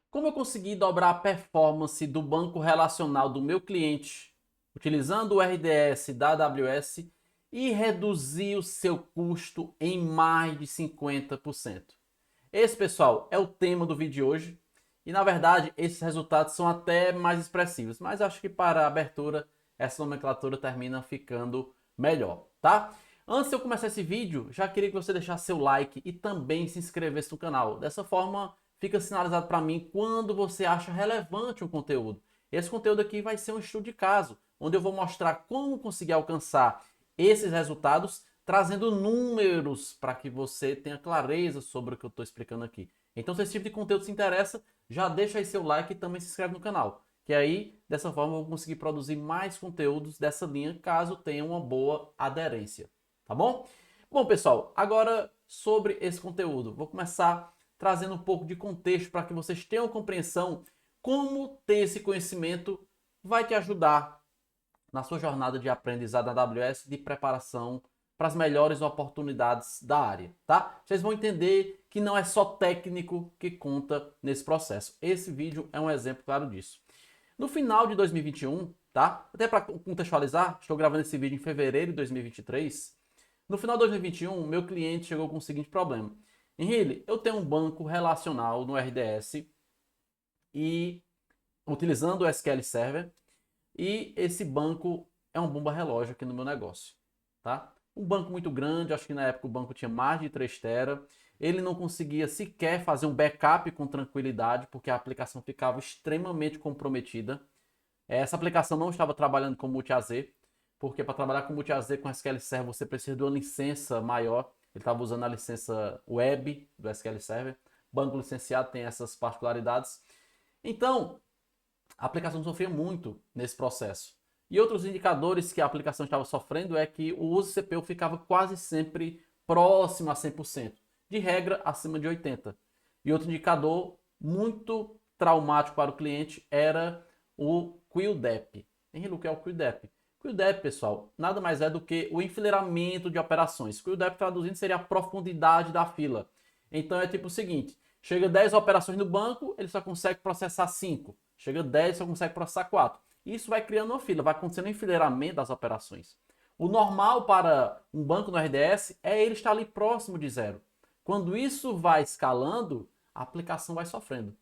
Como eu consegui dobrar a performance do banco relacional do meu cliente utilizando o RDS da AWS e reduzir o seu custo em mais de 50%? Esse, pessoal, é o tema do vídeo de hoje. E, na verdade, esses resultados são até mais expressivos. Mas acho que para a abertura, essa nomenclatura termina ficando melhor, tá? Antes de eu começar esse vídeo, já queria que você deixasse seu like e também se inscrevesse no canal. Dessa forma, fica sinalizado para mim quando você acha relevante um conteúdo. Esse conteúdo aqui vai ser um estudo de caso, onde eu vou mostrar como conseguir alcançar esses resultados, trazendo números para que você tenha clareza sobre o que eu estou explicando aqui. Então, se esse tipo de conteúdo te interessa, já deixa aí seu like e também se inscreve no canal. Que aí, dessa forma, eu vou conseguir produzir mais conteúdos dessa linha, caso tenha uma boa aderência. Tá bom? Bom, pessoal, agora sobre esse conteúdo. Vou começar trazendo um pouco de contexto para que vocês tenham compreensão como ter esse conhecimento vai te ajudar na sua jornada de aprendizado na AWS de preparação para as melhores oportunidades da área, tá? Vocês vão entender que não é só técnico que conta nesse processo. Esse vídeo é um exemplo claro disso. No final de 2021, tá? Até para contextualizar, estou gravando esse vídeo em fevereiro de 2023. No final de 2021, meu cliente chegou com o seguinte problema. Henrique, eu tenho um banco relacional no RDS e utilizando o SQL Server e esse banco é um bomba relógio aqui no meu negócio, tá? Um banco muito grande, acho que na época o banco tinha mais de 3 tera. Ele não conseguia sequer fazer um backup com tranquilidade, porque a aplicação ficava extremamente comprometida. Essa aplicação não estava trabalhando com multi-AZ, porque para trabalhar com multi-AZ com SQL Server você precisa de uma licença maior. Ele estava usando a licença web do SQL Server. Banco licenciado tem essas particularidades. Então, a aplicação sofria muito nesse processo. E outros indicadores que a aplicação estava sofrendo é que o uso CPU ficava quase sempre próximo a 100%, de regra acima de 80%. E outro indicador muito traumático para o cliente era o QDEP. Henrique, o que é o QDEP? QDEP, pessoal, nada mais é do que o enfileiramento de operações. QDEP traduzindo seria a profundidade da fila. Então é tipo o seguinte, chega 10 operações no banco, ele só consegue processar 5. Chega 10, só consegue processar 4. Isso vai criando uma fila, vai acontecendo um enfileiramento das operações. O normal para um banco no RDS é ele estar ali próximo de zero. Quando isso vai escalando, a aplicação vai sofrendo.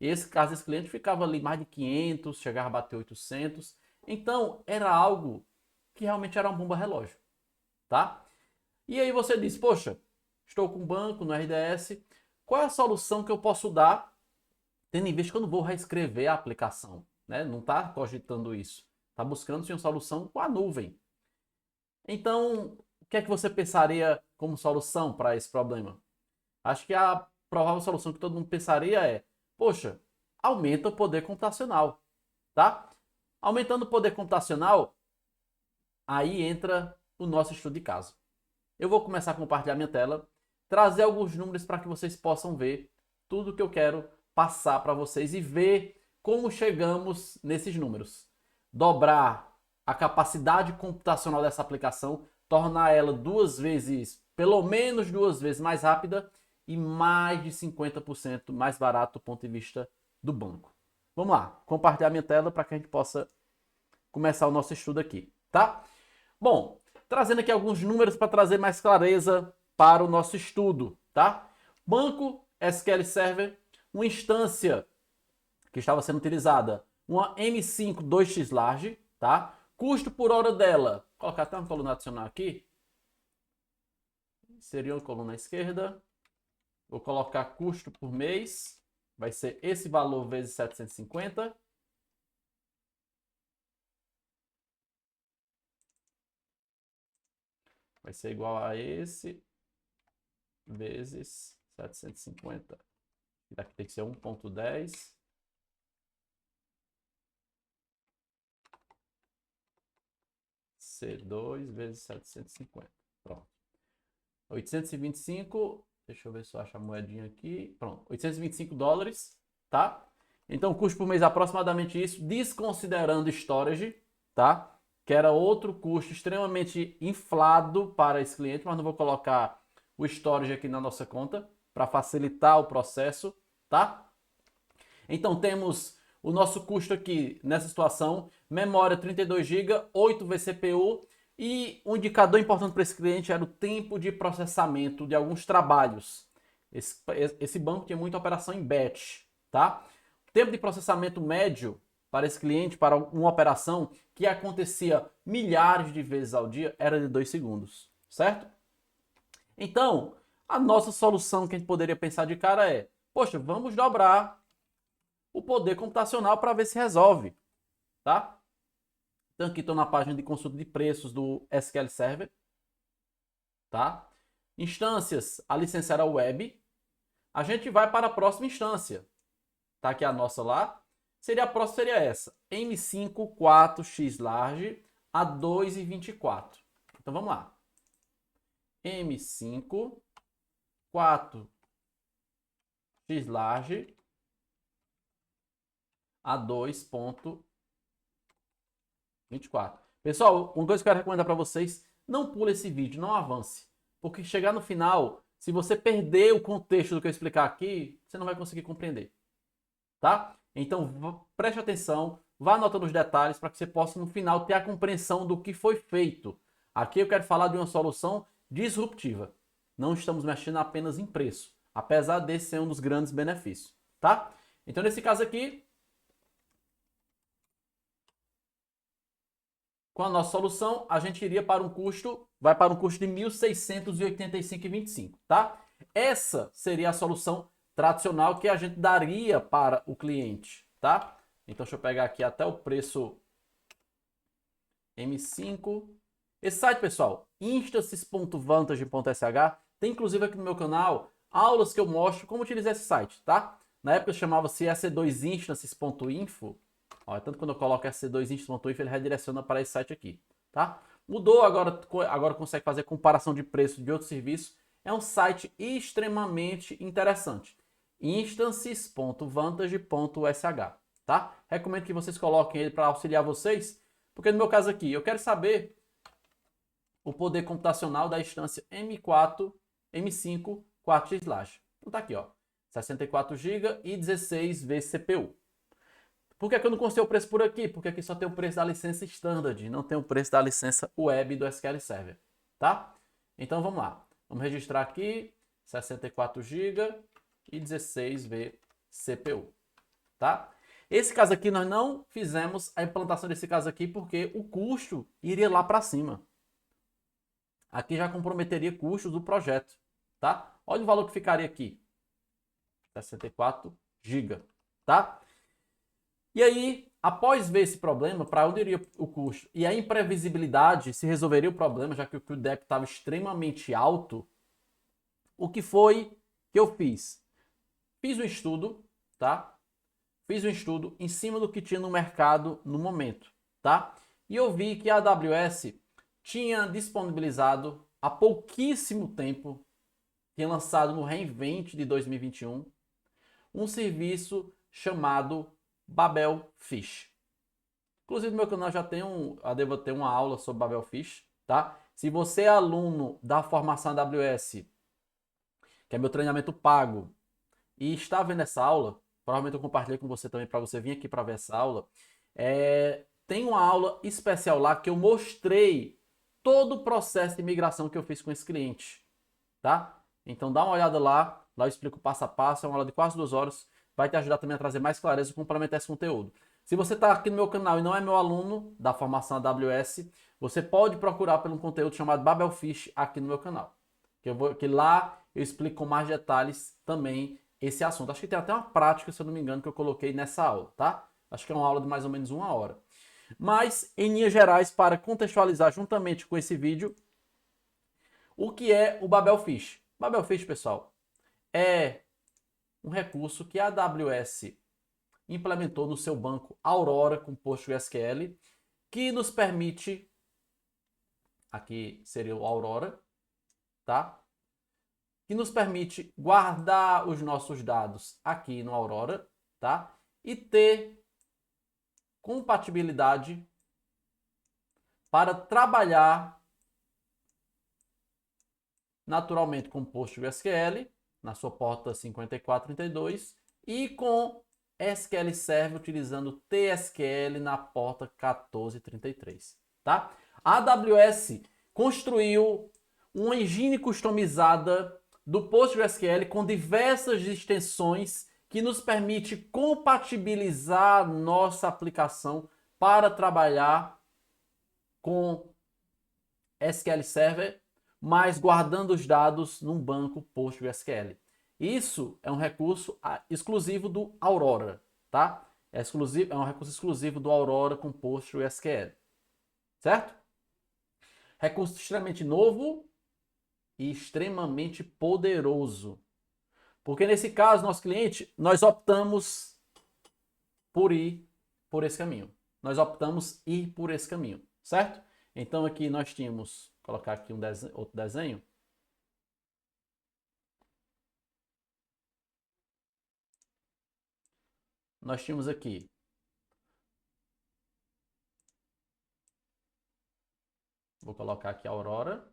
E esse caso, esse cliente ficava ali mais de 500, chegava a bater 800. Então, era algo que realmente era uma bomba relógio, tá? E aí você diz, poxa, estou com um banco no RDS, qual é a solução que eu posso dar, tendo em vista que eu não vou reescrever a aplicação, né? Não está cogitando isso. Está buscando uma solução com a nuvem. Então, o que é que você pensaria como solução para esse problema? Acho que a provável solução que todo mundo pensaria é, poxa, aumenta o poder computacional, tá? Aumentando o poder computacional, aí entra o nosso estudo de caso. Eu vou começar a compartilhar minha tela, trazer alguns números para que vocês possam ver tudo que eu quero passar para vocês e ver como chegamos nesses números. Dobrar a capacidade computacional dessa aplicação, tornar ela duas vezes, pelo menos duas vezes mais rápida e mais de 50% mais barato do ponto de vista do banco. Vamos lá, compartilhar minha tela para que a gente possa começar o nosso estudo aqui, tá? Bom, trazendo aqui alguns números para trazer mais clareza para o nosso estudo, tá? Banco SQL Server, uma instância que estava sendo utilizada, uma M5 2x Large, tá? Custo por hora dela, vou colocar até uma coluna adicional aqui, seria uma coluna à esquerda, vou colocar custo por mês, vai ser esse valor vezes 750, vai ser igual a esse vezes 750. E daqui tem que ser 1.10. C2 vezes 750. Pronto. 825. Deixa eu ver se eu acho a moedinha aqui. Pronto. 825 dólares, tá? Então, o custo por mês é aproximadamente isso, desconsiderando storage, tá? Que era outro custo extremamente inflado para esse cliente, mas não vou colocar o storage aqui na nossa conta para facilitar o processo, tá? Então temos o nosso custo aqui nessa situação, memória 32 GB, 8 vCPU e um indicador importante para esse cliente era o tempo de processamento de alguns trabalhos. Esse banco tinha muita operação em batch, tá? O tempo de processamento médio para esse cliente, para uma operação que acontecia milhares de vezes ao dia, era de 2 segundos, certo? Então, a nossa solução que a gente poderia pensar de cara é, poxa, vamos dobrar o poder computacional para ver se resolve, tá? Então aqui estou na página de consulta de preços do SQL Server, tá? Instâncias, a licença era web. A gente vai para a próxima instância, tá aqui a nossa lá. A próxima seria essa, M5 4x large a 2,24. Então vamos lá. M5 4x large a 2,24. Pessoal, uma coisa que eu quero recomendar para vocês, não pule esse vídeo, não avance. Porque chegar no final, se você perder o contexto do que eu explicar aqui, você não vai conseguir compreender. Tá? Então, preste atenção, vá anotando os detalhes para que você possa, no final, ter a compreensão do que foi feito. Aqui eu quero falar de uma solução disruptiva. Não estamos mexendo apenas em preço, apesar desse ser um dos grandes benefícios. Tá? Então, nesse caso aqui, com a nossa solução, a gente iria para um custo, vai para um custo de R$ 1.685,25, tá? Essa seria a solução tradicional que a gente daria para o cliente, tá? Então, deixa eu pegar aqui até o preço M5. Esse site, pessoal, instances.vantage.sh, tem inclusive aqui no meu canal aulas que eu mostro como utilizar esse site, tá? Na época chamava-se ec2instances.info. Ó, tanto quando eu coloco ec2instances.info, ele redireciona para esse site aqui, tá? Mudou, agora consegue fazer comparação de preço de outros serviços. É um site extremamente interessante. instances.vantage.sh, tá? Recomendo que vocês coloquem ele para auxiliar vocês, porque no meu caso aqui, eu quero saber o poder computacional da instância M4, M5, 4x Large. Então tá aqui, ó, 64 GB e 16 vCPU. Por que eu não consigo o preço por aqui? Porque aqui só tem o preço da licença Standard, não tem o preço da licença Web do SQL Server, tá? Então vamos lá. Vamos registrar aqui 64 GB e 16 vCPU, tá? Esse caso aqui nós não fizemos a implantação desse caso aqui porque o custo iria lá para cima. Aqui já comprometeria custos do projeto, tá? Olha o valor que ficaria aqui. 64 GB, tá? E aí, após ver esse problema, para onde iria o custo e a imprevisibilidade, se resolveria o problema, já que o QDEP estava extremamente alto, o que foi que eu fiz? Fiz um estudo, tá? Fiz um estudo em cima do que tinha no mercado no momento, tá? E eu vi que a AWS tinha disponibilizado há pouquíssimo tempo, tinha lançado no reInvent de 2021, um serviço chamado Babel Fish. Inclusive no meu canal já tem devo ter uma aula sobre Babel Fish, tá? Se você é aluno da formação AWS, que é meu treinamento pago, e está vendo essa aula, provavelmente eu compartilhei com você também para você vir aqui para ver essa aula. Tem uma aula especial lá que eu mostrei todo o processo de migração que eu fiz com esse cliente, tá? Então dá uma olhada lá, lá eu explico passo a passo, é uma aula de quase 2 horas, vai te ajudar também a trazer mais clareza e complementar esse conteúdo. Se você está aqui no meu canal e não é meu aluno da formação AWS, você pode procurar pelo conteúdo chamado Babel Fish aqui no meu canal. Que lá eu explico com mais detalhes também esse assunto. Acho que tem até uma prática, se eu não me engano, que eu coloquei nessa aula, tá? Acho que é uma aula de mais ou menos 1 hora. Mas, em linhas gerais, para contextualizar juntamente com esse vídeo, o que é o Babel Fish? Babel Fish, pessoal, é um recurso que a AWS implementou no seu banco Aurora com PostgreSQL, que nos permite, aqui seria o Aurora, tá? Que nos permite guardar os nossos dados aqui no Aurora, tá? E ter compatibilidade para trabalhar naturalmente com PostgreSQL, na sua porta 5432, e com SQL Server utilizando TSQL na porta 1433, tá? A AWS construiu uma engine customizada do PostgreSQL com diversas extensões que nos permite compatibilizar nossa aplicação para trabalhar com SQL Server, mas guardando os dados num banco PostgreSQL. Isso é um recurso exclusivo do Aurora, tá? É um recurso exclusivo do Aurora com PostgreSQL, certo? Recurso extremamente novo e extremamente poderoso. Porque nesse caso, nosso cliente, nós optamos por ir por esse caminho. Nós optamos ir por esse caminho, certo? Então aqui nós tínhamos, vou colocar aqui outro desenho. Nós tínhamos aqui vou colocar aqui a Aurora.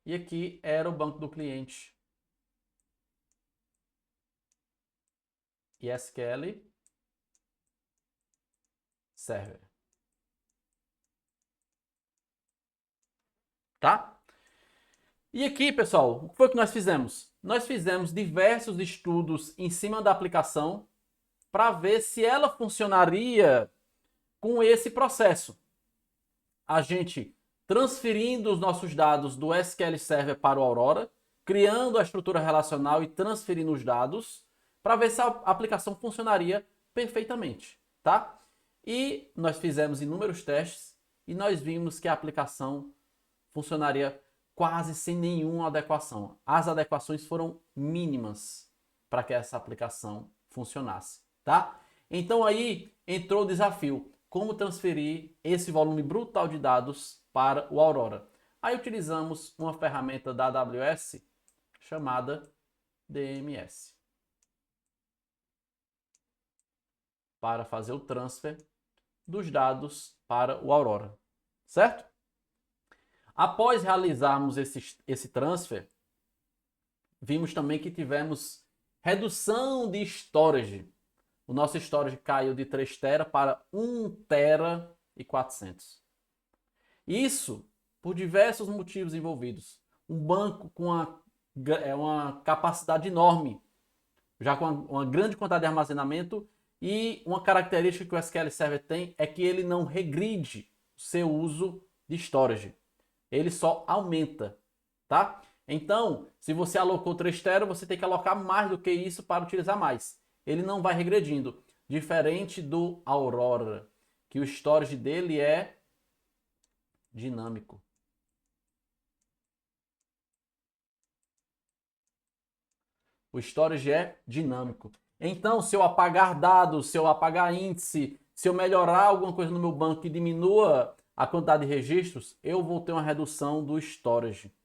E aqui era o banco do cliente. SQL Server. Tá? E aqui, pessoal, o que foi que nós fizemos? Nós fizemos diversos estudos em cima da aplicação para ver se ela funcionaria com esse processo. A gente transferindo os nossos dados do SQL Server para o Aurora, criando a estrutura relacional e transferindo os dados para ver se a aplicação funcionaria perfeitamente, tá? E nós fizemos inúmeros testes e nós vimos que a aplicação funcionaria quase sem nenhuma adequação. As adequações foram mínimas para que essa aplicação funcionasse, tá? Então aí entrou o desafio, como transferir esse volume brutal de dados para o Aurora. Aí utilizamos uma ferramenta da AWS chamada DMS para fazer o transfer dos dados para o Aurora, certo? Após realizarmos esse transfer, vimos também que tivemos redução de storage. O nosso storage caiu de 3 TB para 1 TB e 400. Isso por diversos motivos envolvidos. Um banco com uma capacidade enorme, já com uma grande quantidade de armazenamento, e uma característica que o SQL Server tem é que ele não regride o seu uso de storage. Ele só aumenta, tá? Então, se você alocou 3 TB, você tem que alocar mais do que isso para utilizar mais. Ele não vai regredindo, diferente do Aurora, que o storage dele é dinâmico. O storage é dinâmico. Então, se eu apagar dados, se eu apagar índice, se eu melhorar alguma coisa no meu banco que diminua a quantidade de registros, eu vou ter uma redução do storage,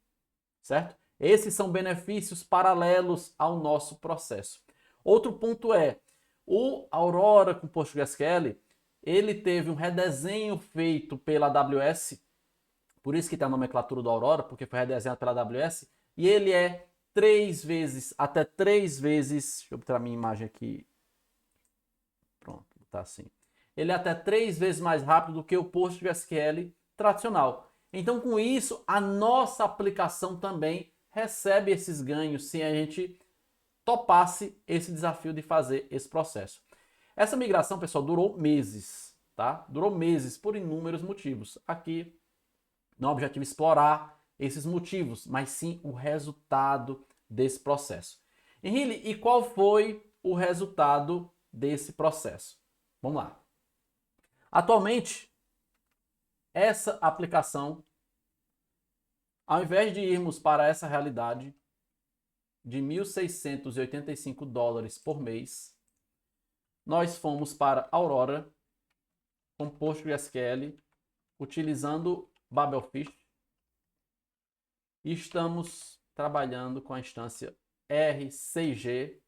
certo? Esses são benefícios paralelos ao nosso processo. Outro ponto é, o Aurora com PostgreSQL, ele teve um redesenho feito pela AWS, por isso que tem a nomenclatura do Aurora, porque foi redesenhado pela AWS, e ele é 3 vezes, até 3 vezes, deixa eu botar a minha imagem aqui, pronto, tá assim. Ele é até 3 vezes mais rápido do que o PostgreSQL tradicional. Então, com isso, a nossa aplicação também recebe esses ganhos se a gente topasse esse desafio de fazer esse processo. Essa migração, pessoal, durou meses, tá? Durou meses por inúmeros motivos. Aqui, não é o objetivo explorar esses motivos, mas sim o resultado desse processo. Henrique, e qual foi o resultado desse processo? Vamos lá. Atualmente, essa aplicação, ao invés de irmos para essa realidade de $1.685 por mês, nós fomos para Aurora com PostgreSQL, utilizando Babelfish, e estamos trabalhando com a instância R6G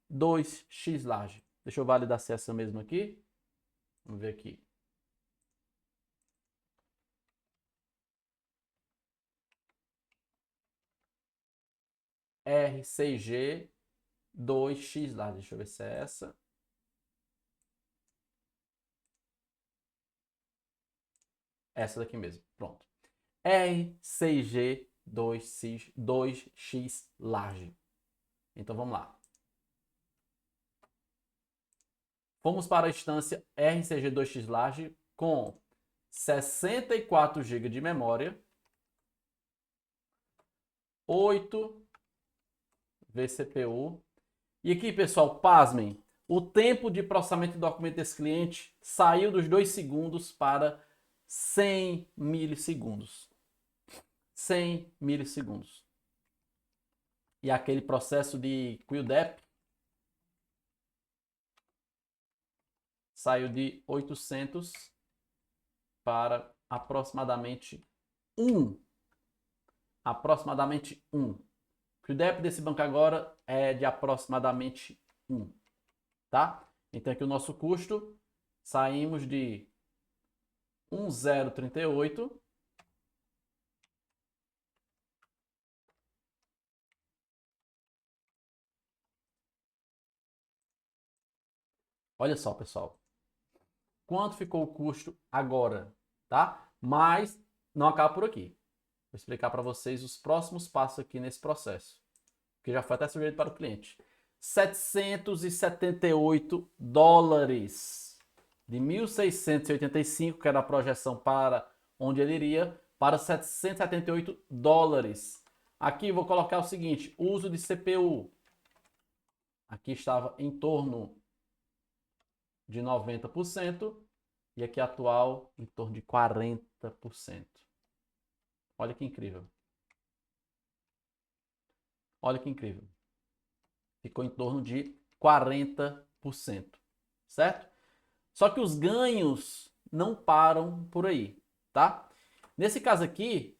2x large. Deixa eu validar se é essa mesmo aqui. Vamos ver aqui. RCG 2x lá, deixa eu ver se é essa. Essa daqui mesmo, pronto. RCG 2x large. Então vamos lá. Fomos para a instância RCG 2x large com 64 GB de memória, 8 vCPU. E aqui, pessoal, pasmem, o tempo de processamento de documento desse cliente saiu dos 2 segundos para 100 milissegundos. 100 milissegundos. E aquele processo de QDEP saiu de 800 para aproximadamente 1. Aproximadamente 1. O QDEP desse banco agora é de aproximadamente 1. Tá? Então aqui o nosso custo, saímos de 1,038 olha só, pessoal, quanto ficou o custo agora, tá? Mas não acaba por aqui. Vou explicar para vocês os próximos passos aqui nesse processo, que já foi até sugerido para o cliente. 778 dólares de 1.685, que era a projeção para onde ele iria, para 778 dólares. Aqui vou colocar o seguinte, uso de CPU. Aqui estava em torno de 90% e aqui atual em torno de 40%. Olha que incrível. Olha que incrível. Ficou em torno de 40%, certo? Só que os ganhos não param por aí, tá? Nesse caso aqui,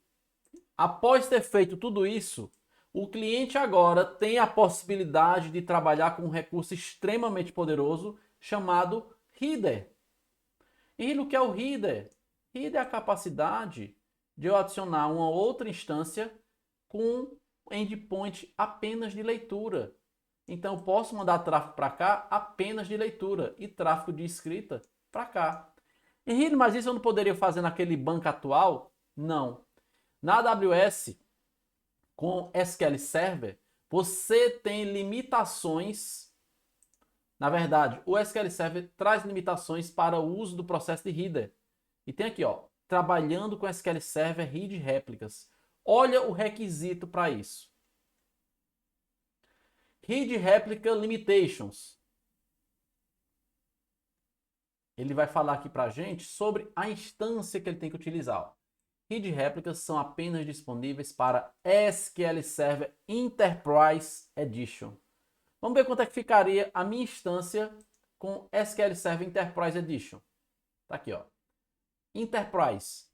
após ter feito tudo isso, o cliente agora tem a possibilidade de trabalhar com um recurso extremamente poderoso chamado Reader. E o que é o Reader? Reader é a capacidade de eu adicionar uma outra instância com endpoint apenas de leitura. Então eu posso mandar tráfego para cá apenas de leitura e tráfego de escrita para cá. Henrique, mas isso eu não poderia fazer naquele banco atual? Não. Na AWS, com SQL Server, você tem limitações. Na verdade, o SQL Server traz limitações para o uso do processo de Reader. E tem aqui, ó, trabalhando com SQL Server Read Réplicas. Olha o requisito para isso. Read Replica Limitations. Ele vai falar aqui para a gente sobre a instância que ele tem que utilizar. Read Réplicas são apenas disponíveis para SQL Server Enterprise Edition. Vamos ver quanto é que ficaria a minha instância com SQL Server Enterprise Edition. Tá aqui, ó. Enterprise.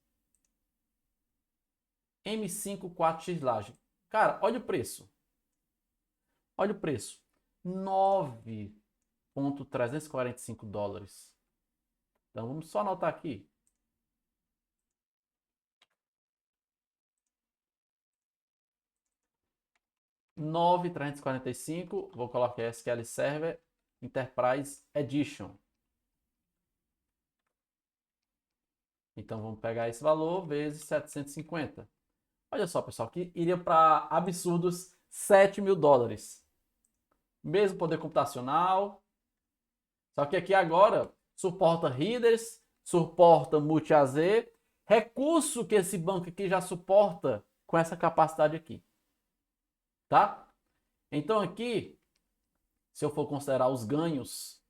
M54X Large. Cara, olha o preço. Olha o preço. 9,345 dólares. Então vamos só anotar aqui. $9,345. Vou colocar SQL Server Enterprise Edition. Então vamos pegar esse valor vezes 750. Olha só, pessoal, que iria para absurdos 7 mil dólares. Mesmo poder computacional. Só que aqui agora suporta readers, suporta multi-AZ, recurso que esse banco aqui já suporta com essa capacidade aqui. Tá? Então aqui, se eu for considerar os ganhos,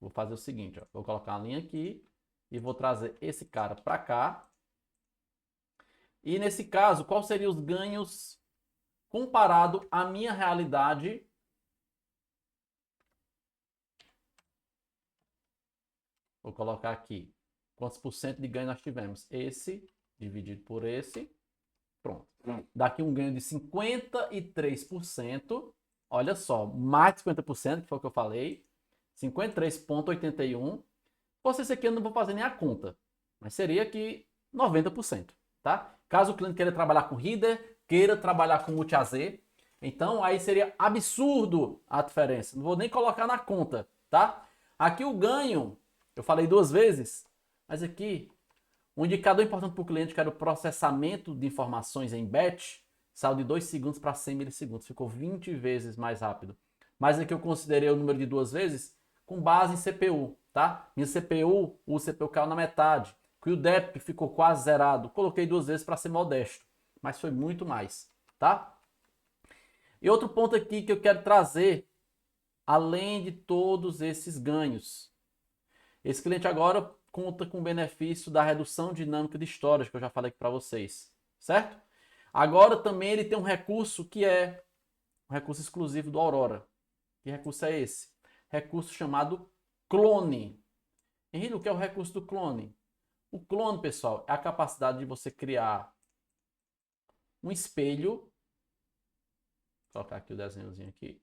vou fazer o seguinte, ó, vou colocar uma linha aqui e vou trazer esse cara para cá. E nesse caso, quais seriam os ganhos comparado à minha realidade? Vou colocar aqui quantos por cento de ganho nós tivemos. Esse dividido por esse. Pronto. Daqui um ganho de 53%. Olha só, mais de 50%, que foi o que eu falei. 53,81%. Ou esse aqui eu não vou fazer nem a conta. Mas seria aqui 90%. Tá? Caso o cliente queira trabalhar com Reader, queira trabalhar com multi-AZ. Então, aí seria absurdo a diferença. Não vou nem colocar na conta, tá? Aqui o ganho, eu falei 2 vezes, mas aqui, um indicador importante para o cliente, que era o processamento de informações em batch, saiu de 2 segundos para 100 milissegundos. Ficou 20 vezes mais rápido. Mas aqui eu considerei o número de 2 vezes com base em CPU, tá? Minha CPU, o CPU caiu na metade. Que o dep ficou quase zerado. Coloquei 2 vezes para ser modesto. Mas foi muito mais, tá? E outro ponto aqui que eu quero trazer, além de todos esses ganhos. Esse cliente agora conta com o benefício da redução dinâmica de storage, que eu já falei aqui para vocês, certo? Agora também ele tem um recurso que é um recurso exclusivo do Aurora. Que recurso é esse? Recurso chamado clone. Henrique, o que é o recurso do clone? O clone, pessoal, é a capacidade de você criar um espelho. Vou colocar aqui o desenhozinho aqui.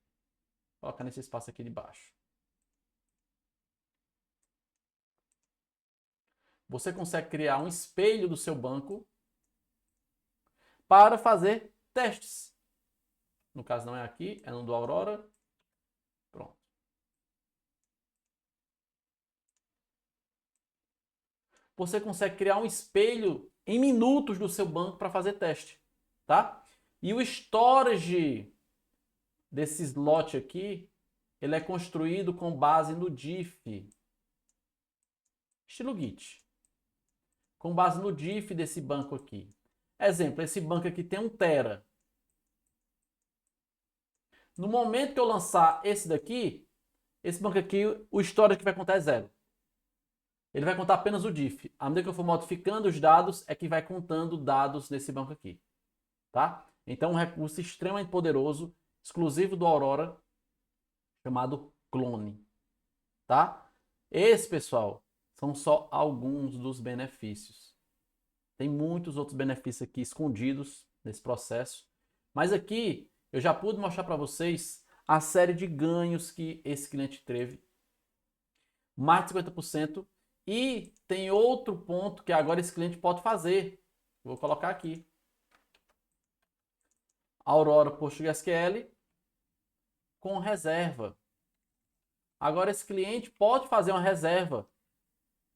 Vou colocar nesse espaço aqui de baixo. Você consegue criar um espelho do seu banco para fazer testes. No caso não é aqui, é no do Aurora. Pronto. Você consegue criar um espelho em minutos do seu banco para fazer teste, tá? E o storage desse slot aqui, ele é construído com base no diff, estilo Git. Com base no diff desse banco aqui. Exemplo, esse banco aqui tem 1 tera. No momento que eu lançar esse daqui, esse banco aqui, o storage que vai contar é 0. Ele vai contar apenas o diff. À medida que eu for modificando os dados, é que vai contando dados nesse banco aqui. Tá? Então, um recurso extremamente poderoso, exclusivo do Aurora, chamado clone. Tá? Esse, pessoal, são só alguns dos benefícios. Tem muitos outros benefícios aqui escondidos nesse processo. Mas aqui eu já pude mostrar para vocês a série de ganhos que esse cliente teve. Mais de 50%. E tem outro ponto que agora esse cliente pode fazer. Vou colocar aqui. Aurora PostgreSQL com reserva. Agora esse cliente pode fazer uma reserva.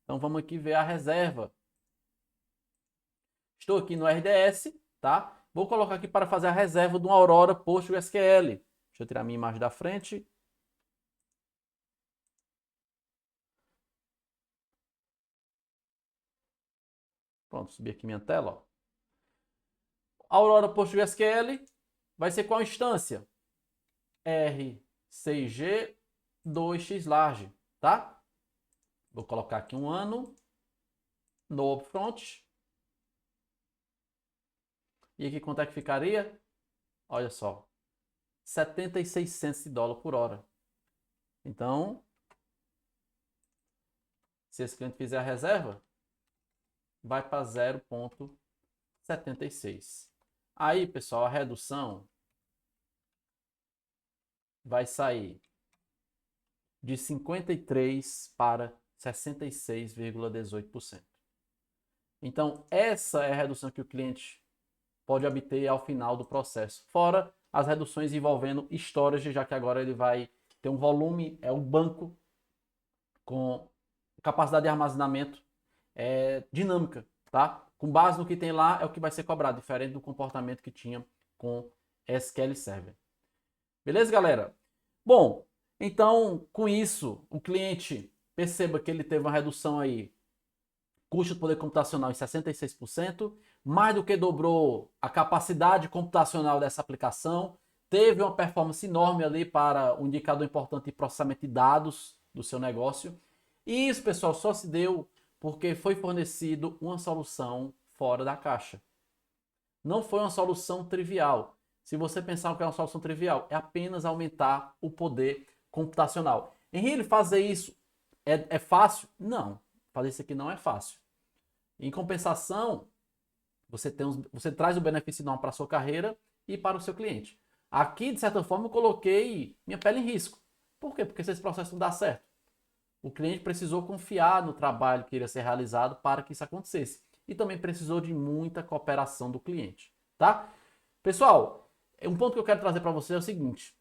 Então vamos aqui ver a reserva. Estou aqui no RDS, tá? Vou colocar aqui para fazer a reserva do Aurora PostgreSQL. Deixa eu tirar a minha imagem da frente. Pronto, subi aqui minha tela. Ó. Aurora PostgreSQL vai ser qual instância? R6G2xlarge, tá? Vou colocar aqui um ano no upfront. E aqui quanto é que ficaria? Olha só, 76 centos de dólar por hora. Então, se esse cliente fizer a reserva, vai para 0,76. Aí, pessoal, a redução vai sair de 53 para 66,18%. Então, essa é a redução que o cliente pode obter ao final do processo. Fora as reduções envolvendo storage, já que agora ele vai ter um volume, é um banco com capacidade de armazenamento dinâmica, tá? Com base no que tem lá é o que vai ser cobrado, diferente do comportamento que tinha com SQL Server. Beleza, galera? Bom, então com isso o cliente perceba que ele teve uma redução aí, custo de poder computacional em 66%, mais do que dobrou a capacidade computacional dessa aplicação, teve uma performance enorme ali para um indicador importante de processamento de dados do seu negócio. E isso, pessoal, só se deu porque foi fornecido uma solução fora da caixa. Não foi uma solução trivial. Se você pensar que é uma solução trivial, é apenas aumentar o poder computacional. Henrique, fazer isso é fácil? Não. Fazer isso aqui não é fácil. Em compensação, você traz o benefício enorme para a sua carreira e para o seu cliente. Aqui, de certa forma, eu coloquei minha pele em risco. Por quê? Porque se esse processo não dá certo, o cliente precisou confiar no trabalho que iria ser realizado para que isso acontecesse. E também precisou de muita cooperação do cliente, tá? Pessoal, um ponto que eu quero trazer para você é o seguinte: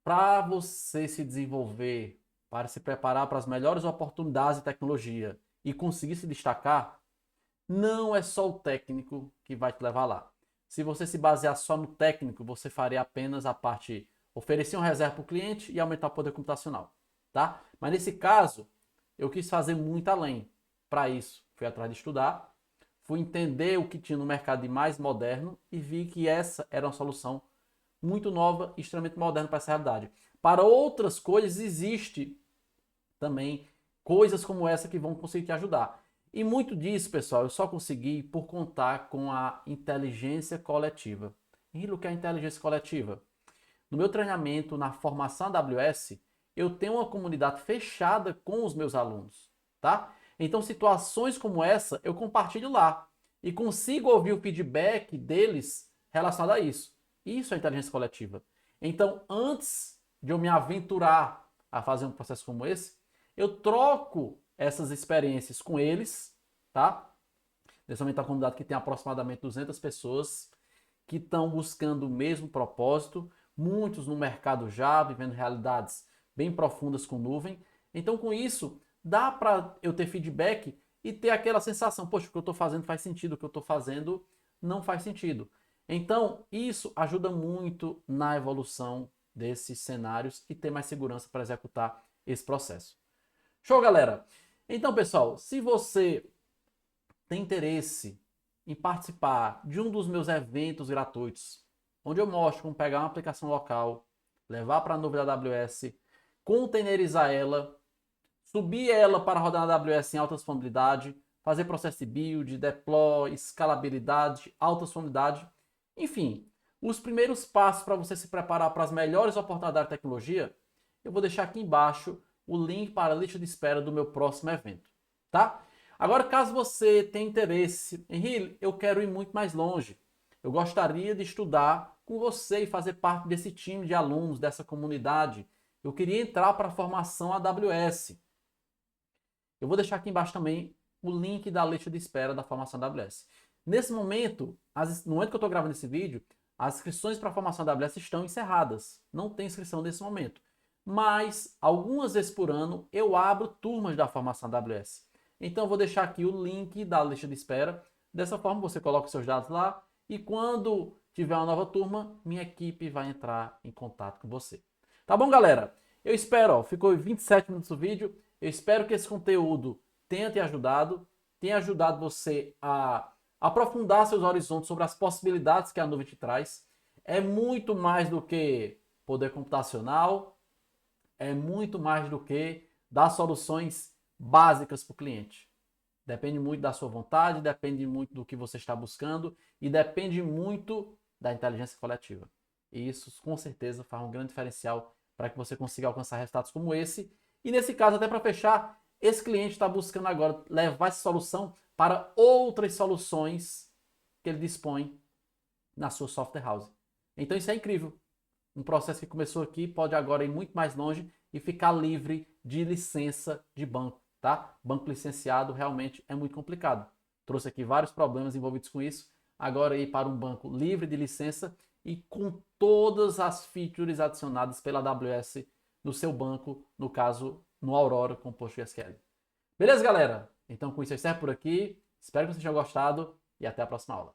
para você se desenvolver, para se preparar para as melhores oportunidades de tecnologia e conseguir se destacar, não é só o técnico que vai te levar lá. Se você se basear só no técnico, você faria apenas a parte oferecer uma reserva para o cliente e aumentar o poder computacional, tá? Mas nesse caso, eu quis fazer muito além. Para isso, fui atrás de estudar, fui entender o que tinha no mercado de mais moderno e vi que essa era uma solução muito nova e extremamente moderna para essa realidade. Para outras coisas, existe também coisas como essa que vão conseguir te ajudar. E muito disso, pessoal, eu só consegui por contar com a inteligência coletiva. E o que é a inteligência coletiva? No meu treinamento, na formação AWS, eu tenho uma comunidade fechada com os meus alunos, tá? Então, situações como essa, eu compartilho lá e consigo ouvir o feedback deles relacionado a isso. Isso é inteligência coletiva. Então, antes de eu me aventurar a fazer um processo como esse, eu troco essas experiências com eles, tá? Nesse momento, a comunidade que tem aproximadamente 200 pessoas que estão buscando o mesmo propósito, muitos no mercado já, vivendo realidades bem profundas com nuvem. Então, com isso, dá para eu ter feedback e ter aquela sensação, poxa, o que eu estou fazendo faz sentido, o que eu estou fazendo não faz sentido. Então, isso ajuda muito na evolução desses cenários e ter mais segurança para executar esse processo. Show, galera? Então, pessoal, se você tem interesse em participar de um dos meus eventos gratuitos, onde eu mostro como pegar uma aplicação local, levar para a nuvem da AWS, containerizar ela, subir ela para rodar na AWS em alta disponibilidade, fazer processo de build, deploy, escalabilidade, alta disponibilidade, enfim, os primeiros passos para você se preparar para as melhores oportunidades de tecnologia, eu vou deixar aqui embaixo o link para a lista de espera do meu próximo evento, tá? Agora, caso você tenha interesse, Henrique, eu quero ir muito mais longe. Eu gostaria de estudar com você e fazer parte desse time de alunos, dessa comunidade. Eu queria entrar para a formação AWS. Eu vou deixar aqui embaixo também o link da lista de espera da formação AWS. Nesse momento, no momento que eu estou gravando esse vídeo, as inscrições para a formação AWS estão encerradas. Não tem inscrição nesse momento. Mas, algumas vezes por ano, eu abro turmas da formação AWS. Então, eu vou deixar aqui o link da lista de espera. Dessa forma, você coloca os seus dados lá e quando tiver uma nova turma, minha equipe vai entrar em contato com você. Tá bom, galera? Eu espero, ó, ficou 27 minutos o vídeo. Eu espero que esse conteúdo tenha te ajudado, tenha ajudado você a aprofundar seus horizontes sobre as possibilidades que a nuvem te traz. É muito mais do que poder computacional, é muito mais do que dar soluções básicas para o cliente. Depende muito da sua vontade, depende muito do que você está buscando e depende muito da inteligência coletiva. E isso, com certeza, faz um grande diferencial para que você consiga alcançar resultados como esse. E nesse caso, até para fechar, esse cliente está buscando agora levar essa solução para outras soluções que ele dispõe na sua software house. Então isso é incrível. Um processo que começou aqui pode agora ir muito mais longe e ficar livre de licença de banco, tá? Banco licenciado realmente é muito complicado. Trouxe aqui vários problemas envolvidos com isso. Agora ir para um banco livre de licença e com todas as features adicionadas pela AWS no seu banco, no caso, no Aurora com PostgreSQL. Beleza, galera? Então com isso eu encerro por aqui. Espero que vocês tenham gostado e até a próxima aula.